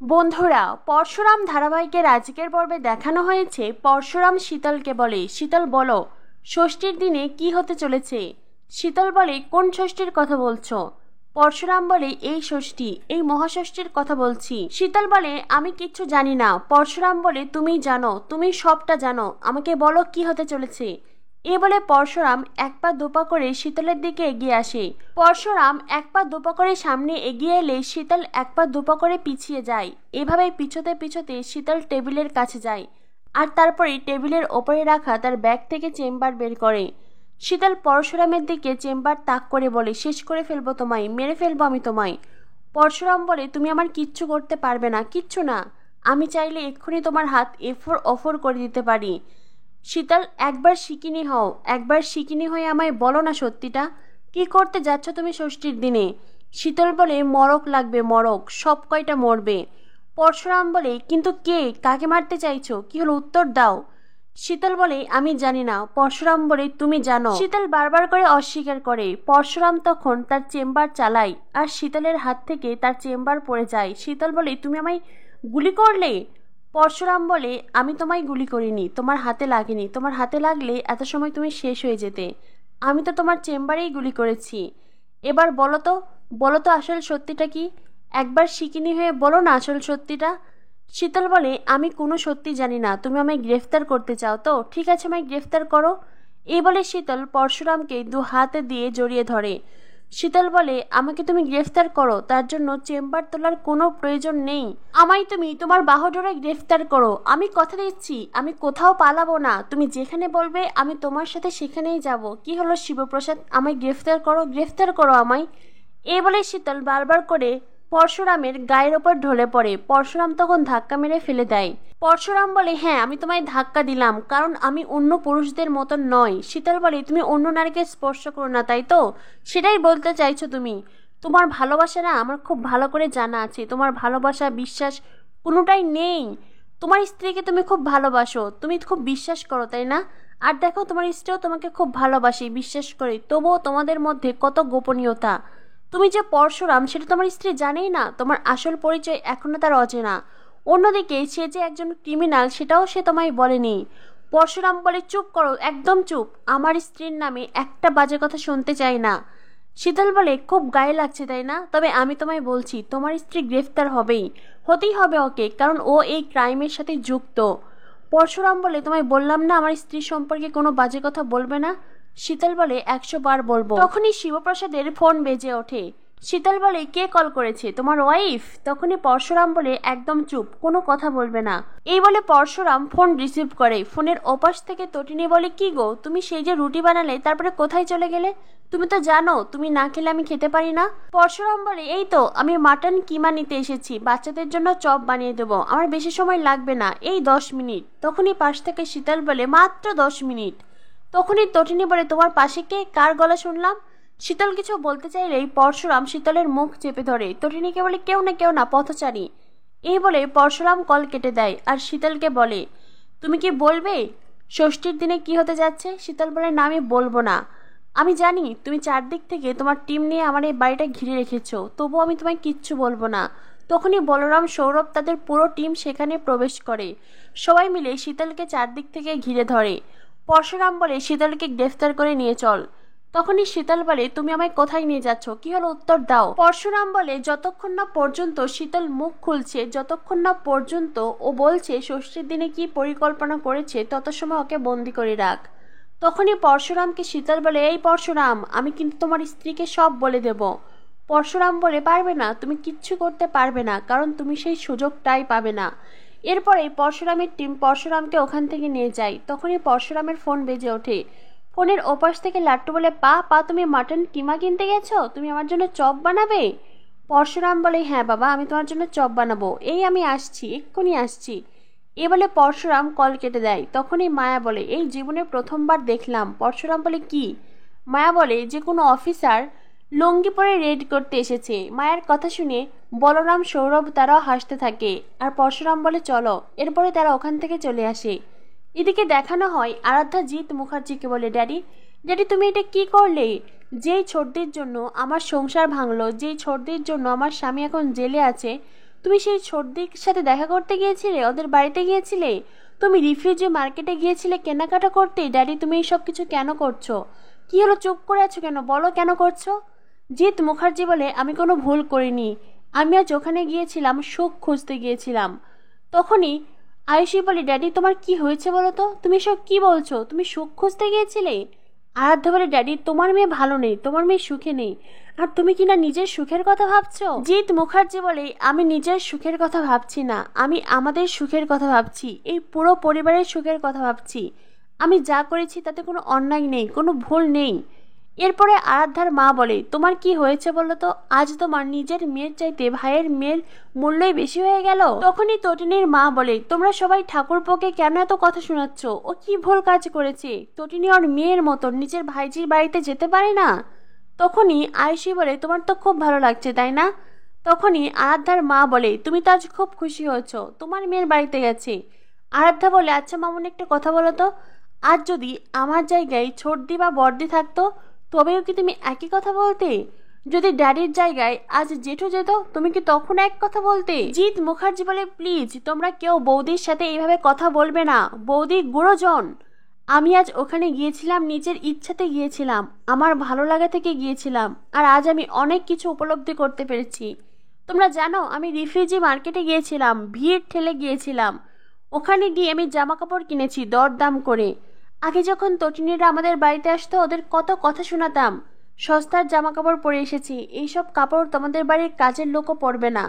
বন্ধুরা, পরশুরাম ধারাবাহিকের আজকের পর্বে দেখানো হয়েছে পরশুরাম শীতলকে বলে, শীতল বলো ষষ্ঠীর দিনে কি হতে চলেছে। শীতল বলে, কোন ষষ্ঠীর কথা বলছো? পরশুরাম বলে, এই ষষ্ঠী, এই মহাষষ্ঠীর কথা বলছি। শীতল বলে, আমি কিচ্ছু জানি না। পরশুরাম বলে, তুমি জানো, তুমি সবটা জানো, আমাকে বলো কি হতে চলেছে। এ বলে পরশুরাম এক পা দুপা করে শীতলের দিকে এগিয়ে আসে। পরশুরাম এক পা দুপা করে সামনে এগিয়ে এলে শীতল এক পা দুপা করে পিছিয়ে যায়। এভাবে পিছোতে পিছোতে শীতল টেবিলের কাছে যায় আর তারপরে টেবিলের ওপরে রাখা তার ব্যাগ থেকে চেম্বার বের করে। শীতল পরশুরামের দিকে চেম্বার তাক করে বলে, শেষ করে ফেলবো তোমায়, মেরে ফেলবো আমি তোমায়। পরশুরাম বলে, তুমি আমার কিচ্ছু করতে পারবে না, কিচ্ছু না। আমি চাইলে এক্ষুনি তোমার হাত এফোর অফোর করে দিতে পারি। শীতল, একবার শিকিনি হও, একবার শিকিনি হয়ে আমায় বলো না সত্যিটা, কি করতে যাচ্ছ তুমি ষষ্ঠীর দিনে? শীতল বলে, মরক লাগবে, মরক, সব কয়টা মরবে। পরশুরাম বলে, কিন্তু কে, কাকে মারতে চাইছো, কি হলো উত্তর দাও। শীতল বলে, আমি জানি না। পরশুরাম বলে, তুমি জানো। শীতল বারবার করে অস্বীকার করে। পরশুরাম তখন তার চেম্বার চালায় আর শীতলের হাত থেকে তার চেম্বার পড়ে যায়। শীতল বলে, তুমি আমায় গুলি করলে? পরশুরাম বলে, আমি তোমায় গুলি করিনি, তোমার হাতে লাগেনি, তোমার হাতে লাগলে এত সময় তুমি শেষ হয়ে যেতে। আমি তো তোমার চেম্বারেই গুলি করেছি। এবার বলো তো, বলো তো আসল সত্যিটা কি? একবার শিকিনি হয়ে বলো না আসল সত্যিটা। শীতল বলে, আমি কোনো সত্যি জানি না। তুমি আমায় গ্রেফতার করতে চাও তো? ঠিক আছে, আমায় গ্রেফতার করো। এই বলে শীতল পরশুরামকে দু হাতে দিয়ে জড়িয়ে ধরে। শীতল বলে, আমাকে তুমি গ্রেফতার করো, তার জন্য চেম্বার তোলার কোনো প্রয়োজন নেই। আমায় তুমি তোমার বাহুডোরে গ্রেফতার করো। আমি কথা দিচ্ছি, আমি কোথাও পালাবো না। তুমি যেখানে বলবে আমি তোমার সাথে সেখানেই যাব। কি হলো শিবপ্রসাদ, আমায় গ্রেফতার করো, গ্রেফতার করো আমায়। এই বলে শীতল বারবার করে পরশুরামের গায়ের ওপর ঢলে পড়ে। পরশুরাম তখন ধাক্কা মেরে ফেলে দেয়। পরশুরাম বলে, হ্যাঁ, আমি তোমায় ধাক্কা দিলাম কারণ আমি অন্য পুরুষদের মতন নয়। শীতল বলে, তুমি অন্য নারীকে স্পর্শ করো না, তাই তো? সেটাই বলতে চাইছো তুমি? তোমার ভালোবাসা না আমার খুব ভালো করে জানা আছে। তোমার ভালোবাসা বিশ্বাস কোনোটাই নেই। তোমার স্ত্রীকে তুমি খুব ভালোবাসো, তুমি খুব বিশ্বাস করো, তাই না? আর দেখো, তোমার স্ত্রীও তোমাকে খুব ভালোবাসে, বিশ্বাস করে, তবুও তোমাদের মধ্যে কত গোপনীয়তা। তুমি যে পরশুরাম সেটা তোমার স্ত্রী জানেই না। তোমার আসল পরিচয় এখনো তার অচেনা। অন্যদিকে সে যে একজন ক্রিমিনাল সেটাও সে তোমায় বলেনি। পরশুরাম বলে, চুপ করো, একদম চুপ। আমার স্ত্রীর নামে একটা বাজে কথা শুনতে চাই না। শীতল বলে, খুব গায়ে লাগছে তাই না? তবে আমি তোমায় বলছি, তোমার স্ত্রী গ্রেফতার হবেই, হতেই হবে ওকে, কারণ ও এই ক্রাইমের সাথে যুক্ত। পরশুরাম বলে, তোমায় বললাম না আমার স্ত্রী সম্পর্কে কোনো বাজে কথা বলবে না। শীতল বলে, 100 বার বলবো। তখনই শিবপ্রসাদের ফোন বেজে ওঠে। শীতল বলে, কে কল করেছে, তোমার ওয়াইফ? তখনই পরশুরাম বলে, একদম চুপ, কোনো কথা বলবে না। এই বলে পরশুরাম ফোন রিসিভ করে। ফোনের ওপাশ থেকে তটিনী বলে, কি গো, তুমি সেই যে রুটি বানালে তারপরে কোথায় চলে গেলে? তুমি তো জানো তুমি না খেলে আমি খেতে পারি না। পরশুরাম বলে, এই তো আমি মাটন কিমা নিতে এসেছি, বাচ্চাদের জন্য চপ বানিয়ে দেবো, আমার বেশি সময় লাগবে না, এই 10 মিনিট। তখনই পাশ থেকে শীতল বলে, মাত্র 10 মিনিট। তখনই তটিনী বলে, তোমার পাশে কে, কার গলা শুনলাম? শীতল কিছু বলতে চাইলেই পরশুরাম শীতলের মুখ চেপে ধরে। তটিনীকে বলে, কেউ না, কেউ না, পথচারী। এই বলে পরশুরাম কল কেটে দেয় আর শীতলকে বলে, তুমি কি বলবে ষষ্ঠীর দিনে কি হতে যাচ্ছে? শীতল বলে, না, আমি বলবো না। আমি জানি তুমি চারদিক থেকে তোমার টিম নিয়ে আমার এই বাড়িটা ঘিরে রেখেছো, তবুও আমি তোমায় কিচ্ছু বলবো না। তখনই বলরাম, সৌরভ তাদের পুরো টিম সেখানে প্রবেশ করে। সবাই মিলে শীতলকে চারদিক থেকে ঘিরে ধরে। পরশুরাম বলে, শীতলকে গ্রেফতার করে নিয়ে চল। তখনই শীতল বলে, তুমি আমায় কোথায় নিয়ে যাচ্ছ, কি হলো উত্তর দাও। পরশুরাম বলে, যতক্ষণ না পর্যন্ত শীতল মুখ খুলছে, যতক্ষণ না পর্যন্ত ও বলছে ষষ্ঠীর দিনে কি পরিকল্পনা করেছে, তত সময় ওকে বন্দি করে রাখ। তখনই পরশুরামকে শীতল বলে, এই পরশুরাম, আমি কিন্তু তোমার স্ত্রীকে সব বলে দেব। পরশুরাম বলে, পারবে না, তুমি কিচ্ছু করতে পারবে না, কারণ তুমি সেই সুযোগটাই পাবে না। এরপরে পরশুরামের টিম পরশুরামকে ওখান থেকে নিয়ে যায়। তখনই পরশুরামের ফোন বেজে ওঠে। ফোনের ওপাশ থেকে লাট্টু বলে, পা পা, তুমি মাটন কিমা কিনতে গেছো? তুমি আমার জন্য চপ বানাবে? পরশুরাম বলে, হ্যাঁ বাবা, আমি তোমার জন্য চপ বানাবো, এই আমি আসছি, এক্ষুনি আসছি। এ বলে পরশুরাম কল কেটে দেয়। তখনই মায়া বলে, এই জীবনে প্রথমবার দেখলাম। পরশুরাম বলে, কি? মায়া বলে, যে কোনো অফিসার লুঙ্গি পরে রেড করতে এসেছে। মায়ের কথা শুনে বলরাম, সৌরভ তারাও হাসতে থাকে আর পরশুরাম বলে, চলো। এরপরে তারা ওখান থেকে চলে আসে। এদিকে দেখানো হয় আরাধ্যা জিৎ মুখার্জিকে বলে, ড্যাডি, ড্যাডি, তুমি এটা কি করলে? যেই ছোটদের জন্য আমার সংসার ভাঙলো, যেই ছোটদের জন্য আমার স্বামী এখন জেলে আছে, তুমি সেই ছোটদির সাথে দেখা করতে গিয়েছিলে, ওদের বাড়িতে গিয়েছিলে, তুমি রিফিউজি মার্কেটে গিয়েছিলে কেনাকাটা করতে। ড্যাডি তুমি এইসব কিছু কেন করছো? কি হলো, চুপ করে আছো কেন? বলো কেন করছো? জিৎ মুখার্জি বলে, আমি কোনো ভুল করিনি, আমি আজ ওখানে গিয়েছিলাম সুখ খুঁজতে গিয়েছিলাম। তখনই আয়ুষী বলে, ড্যাডি তোমার কি হয়েছে বলো তো, তুমি সব কি বলছো? তুমি সুখ খুঁজতে গিয়েছিলে? আরাধ্যা বলে, ড্যাডি তোমার মেয়ে ভালো নেই, তোমার মেয়ে সুখে নেই, আর তুমি কিনা নিজের সুখের কথা ভাবছো। জিৎ মুখার্জি বলে, আমি নিজের সুখের কথা ভাবছি না, আমি আমাদের সুখের কথা ভাবছি, এই পুরো পরিবারের সুখের কথা ভাবছি। আমি যা করেছি তাতে কোনো অন্যায় নেই, কোনো ভুল নেই। এরপরে আরাধ্যার মা বলে, তোমার কি হয়েছে বলো তো, আজ তোমার নিজের মেয়ের চাইতে ভাইয়ের মেয়ের মূল্যই বেশি হয়ে গেল। তখনই তটিনীর মা বলে, তোমরা সবাই ঠাকুরপোকে কেন এত কথা শোনাচ্ছ? ও কি ভুল কাজ করেছে? তটিনী ওর মেয়ের মতন নিজের ভাইজির বাড়িতে যেতে পারে না। তখনই আয়ুষী বলে, তোমার তো খুব ভালো লাগছে তাই না? তখনই আরাধ্যার মা বলে, তুমি তো আজ খুব খুশি হয়েছ, তোমার মেয়ের বাড়িতে গেছে। আরাধ্যা বলে, আচ্ছা মামুন একটা কথা বলো তো, আজ যদি আমার জায়গায় ছোটদি বা বড়দি থাকতো তবেও কি তুমি একই কথা বলতে? যদি ড্যাডির জায়গায় আজ জেঠু যেত তুমি কি তখন এক কথা বলতে? জিৎ মুখার্জি বলে, প্লিজ তোমরা কেউ বৌদির সাথে এইভাবে কথা বলবে না, বৌদি গুরুজন। আমি আজ ওখানে গিয়েছিলাম নিজের ইচ্ছাতে গিয়েছিলাম, আমার ভালো লাগা থেকে গিয়েছিলাম, আর আজ আমি অনেক কিছু উপলব্ধি করতে পেরেছি। তোমরা জানো আমি রিফিউজি মার্কেটে গিয়েছিলাম, ভিড় ঠেলে গিয়েছিলাম, ওখানে গিয়ে আমি জামা কাপড় কিনেছি দরদাম করে। আগে যখন তটিনীরা আমাদের বাড়িতে আসতো ওদের কত কথা শোনাতাম, সস্তার জামা কাপড় পরে এসেছি, এইসব কাপড় তোমাদের বাড়ির কাজের লোকও পরবে না,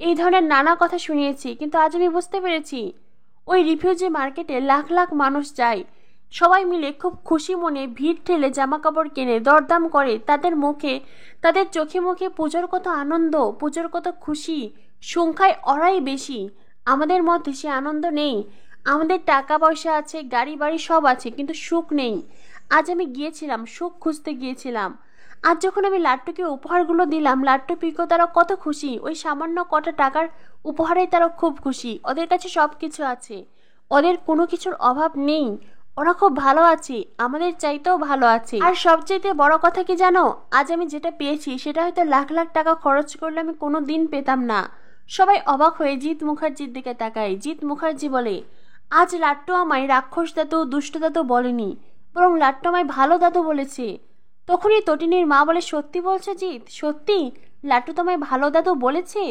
এই ধরনের নানা কথা শুনিয়েছি। কিন্তু আজ আমি বুঝতে পেরেছি ওই রিফিউজি মার্কেটে লাখ লাখ মানুষ যায়, সবাই মিলে খুব খুশি মনে ভিড় ঠেলে জামা কাপড় কেনে দরদাম করে, তাদের মুখে তাদের চোখে মুখে পুজোর কত আনন্দ, পুজোর কত খুশি, সংখ্যায় ওরাই বেশি। আমাদের মধ্যে সে আনন্দ নেই। আমাদের টাকা পয়সা আছে, গাড়ি বাড়ি সব আছে, কিন্তু সুখ নেই। আজ আমি গিয়েছিলাম সুখ খুঁজতে গিয়েছিলাম। আজ যখন আমি লাট্টুকে উপহারগুলো দিলাম, লাট্টু পিকো তারা কত খুশি, ওই সামান্য কটা টাকার উপহারেই তারা খুব খুশি। ওদের কাছে সব কিছু আছে, ওদের কোনো কিছুর অভাব নেই, ওরা খুব ভালো আছে, আমাদের চাইতেও ভালো আছে। আর সবচেয়ে বড় কথা কি জানো, আজ আমি যেটা পেয়েছি সেটা হয়তো লাখ লাখ টাকা খরচ করলে আমি কোনো দিন পেতাম না। সবাই অবাক হয়ে জিৎ মুখার্জির দিকে তাকায়। জিৎ মুখার্জি বলে, আজ লাট্টু আমায় রাক্ষস দাদু দুষ্ট দাদু বলেনি, বরং লাট্টু আমায় ভালো দাদু বলেছে। তখনই তটিনীর মা বলে, সত্যি বলছো জিৎ? সত্যি লাট্টু তোমায় ভালো দাদু বলেছে?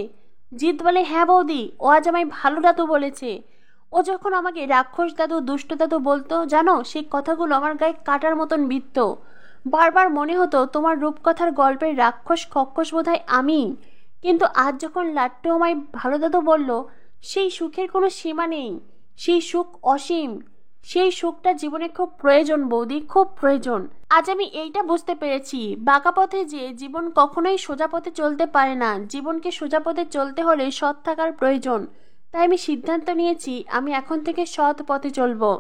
জিৎ বলে, হ্যাঁ বৌদি, ও আজ আমায় ভালো দাদু বলেছে। ও যখন আমাকে রাক্ষস দাদু দুষ্ট দাদু বলতো জানো, সেই কথাগুলো আমার গায়ে কাটার মতন বিদ্ধ। বারবার মনে হতো তোমার রূপকথার গল্পের রাক্ষস খক্ষস বোধহয় আমি। কিন্তু আজ যখন লাট্টু আমায় ভালো দাদু বলল, সেই সুখের কোনো সীমা নেই, সেই সুখ অসীম, সেই সুখটা জীবনে খুব প্রয়োজন বৌদি, খুব প্রয়োজন। আজ আমি এইটা বুঝতে পেরেছি, বাঁকা পথে যে জীবন কখনোই সোজা পথে চলতে পারে না, জীবনকে সোজা পথে চলতে হলে সৎ থাকার প্রয়োজন। তাই আমি সিদ্ধান্ত নিয়েছি আমি এখন থেকে সৎ পথে চলবো।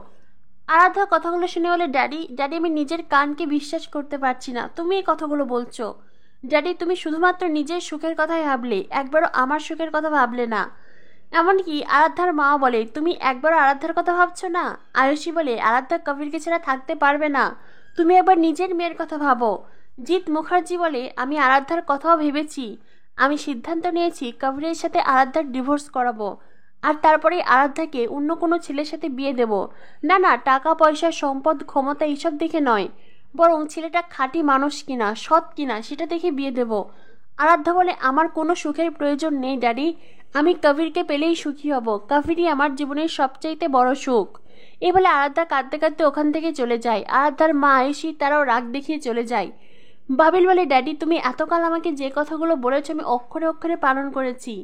আরাধ্যা কথাগুলো শুনে বলে, ড্যাডি ড্যাডি আমি নিজের কানকে বিশ্বাস করতে পারছি না, তুমি এই কথাগুলো বলছো। ড্যাডি তুমি শুধুমাত্র নিজের সুখের কথাই ভাবলে, একবারও আমার সুখের কথা ভাবলে না। এমনকি আরাধ্যার মা বলে, তুমি একবারও আরাধ্যার কথা ভাবছো না। আয়ুষী বলে, আরাধ্যা কবিরকে ছাড়া থাকতে পারবে না, তুমি একবার নিজের মেয়ের কথা ভাবো। জিৎ মুখার্জি বলে, আমি আরাধ্যার কথাও ভেবেছি, আমি সিদ্ধান্ত নিয়েছি কবিরের সাথে আরাধ্যার ডিভোর্স করাবো, আর তারপরে আরাধ্যাকে অন্য কোনো ছেলের সাথে বিয়ে দেব। না না, টাকা পয়সা সম্পদ ক্ষমতা এইসব দেখে নয়, বরং ছেলেটা খাঁটি মানুষ কিনা সৎ কিনা সেটা দেখে বিয়ে দেব। আরাধ্যা বলে, আমার কোনো সুখের প্রয়োজন নেই ড্যাডি, আমি কবিরকে পেলেই সুখী হব, কবিরই আমার জীবনের সবচাইতে বড় সুখ। এই বলে আরাধ্যা কাঁদতে কাঁদতে ওখান থেকে চলে যায়। আরাধ্যার মা আয়েশি তারাও রাগ দেখিয়ে চলে যায়। বাবিল বলে, ড্যাডি তুমি এতকাল আমাকে যে কথাগুলো বলেছো আমি অক্ষরে অক্ষরে পালন করেছি,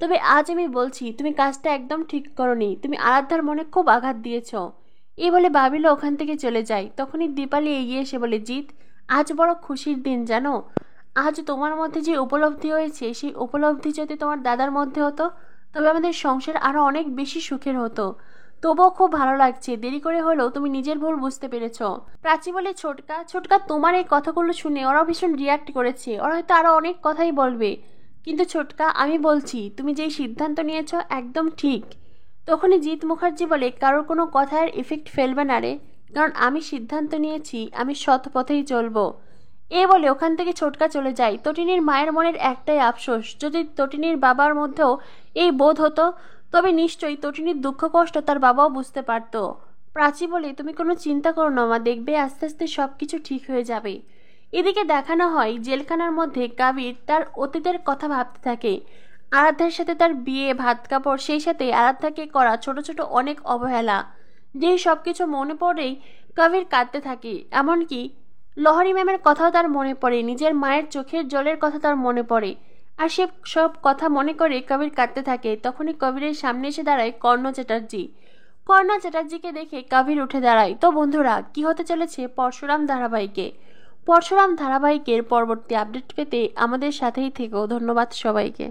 তবে আজ আমি বলছি তুমি কাজটা একদম ঠিক করনি, তুমি আরাধ্যার মনে খুব আঘাত দিয়েছ। এই বলে বাবিলও ওখান থেকে চলে যায়। তখনই দীপালি এগিয়ে এসে বলে, জিৎ আজ বড় খুশির দিন জানো, আজ তোমার মধ্যে যে উপলব্ধি হয়েছে সেই উপলব্ধি যদি তোমার দাদার মধ্যে হতো তবে আমাদের সংসার আরো অনেক বেশি সুখের হতো। তবুও খুব ভালো লাগছে, দেরি করে হলেও তুমি নিজের ভুল বুঝতে পেরেছ। প্রাচী বলে, ছোটকা ছোটকা তোমার এই কথাগুলো শুনে ওরা ভীষণ রিয়াক্ট করেছে, ওরা হয়তো আরো অনেক কথাই বলবে, কিন্তু ছোটকা আমি বলছি তুমি যেই সিদ্ধান্ত নিয়েছ একদম ঠিক। তখনই জিৎ মুখার্জি বলে, কারোর কোনো কথার এফেক্ট ফেলবে না রে, কারণ আমি সিদ্ধান্ত নিয়েছি আমি সৎ পথেই চলবো। এ বলে ওখান থেকে ছোটকা চলে যায়। তটিনীর মায়ের মনের একটাই আফসোস, যদি তটিনীর বাবার মধ্যেও এই বোধ হতো তবে নিশ্চয়ই তটিনীর দুঃখ কষ্ট তার বাবাও বুঝতে পারত। প্রাচী বলে, তুমি কোনো চিন্তা করো না মা, দেখবে আস্তে আস্তে সবকিছু ঠিক হয়ে যাবে। এদিকে দেখানো হয় জেলখানার মধ্যে কাবির তার অতীতের কথা ভাবতে থাকে। আরাধ্যার সাথে তার বিয়ে, ভাত কাপড়, সেই সাথে আরাধ্যাকে করা ছোট ছোট অনেক অবহেলা, যেই সবকিছু মনে পড়েই কবির কাঁদতে থাকে। এমনকি লহরী ম্যামের কথাও তার মনে পড়ে, নিজের মায়ের চোখের জলের কথা তার মনে পড়ে। আর সে সব কথা মনে করে কবির কাঁদতে থাকে। তখনই কবিরের সামনে এসে দাঁড়ায় কর্ণ চ্যাটার্জি। কর্ণ চ্যাটার্জিকে দেখে কবির উঠে দাঁড়ায়। তো বন্ধুরা, কি হতে চলেছে পরশুরাম ধারাবাহিকে? পরশুরাম ধারাবাহিকের পরবর্তী আপডেট পেতে আমাদের সাথেই থেকো। ধন্যবাদ সবাইকে।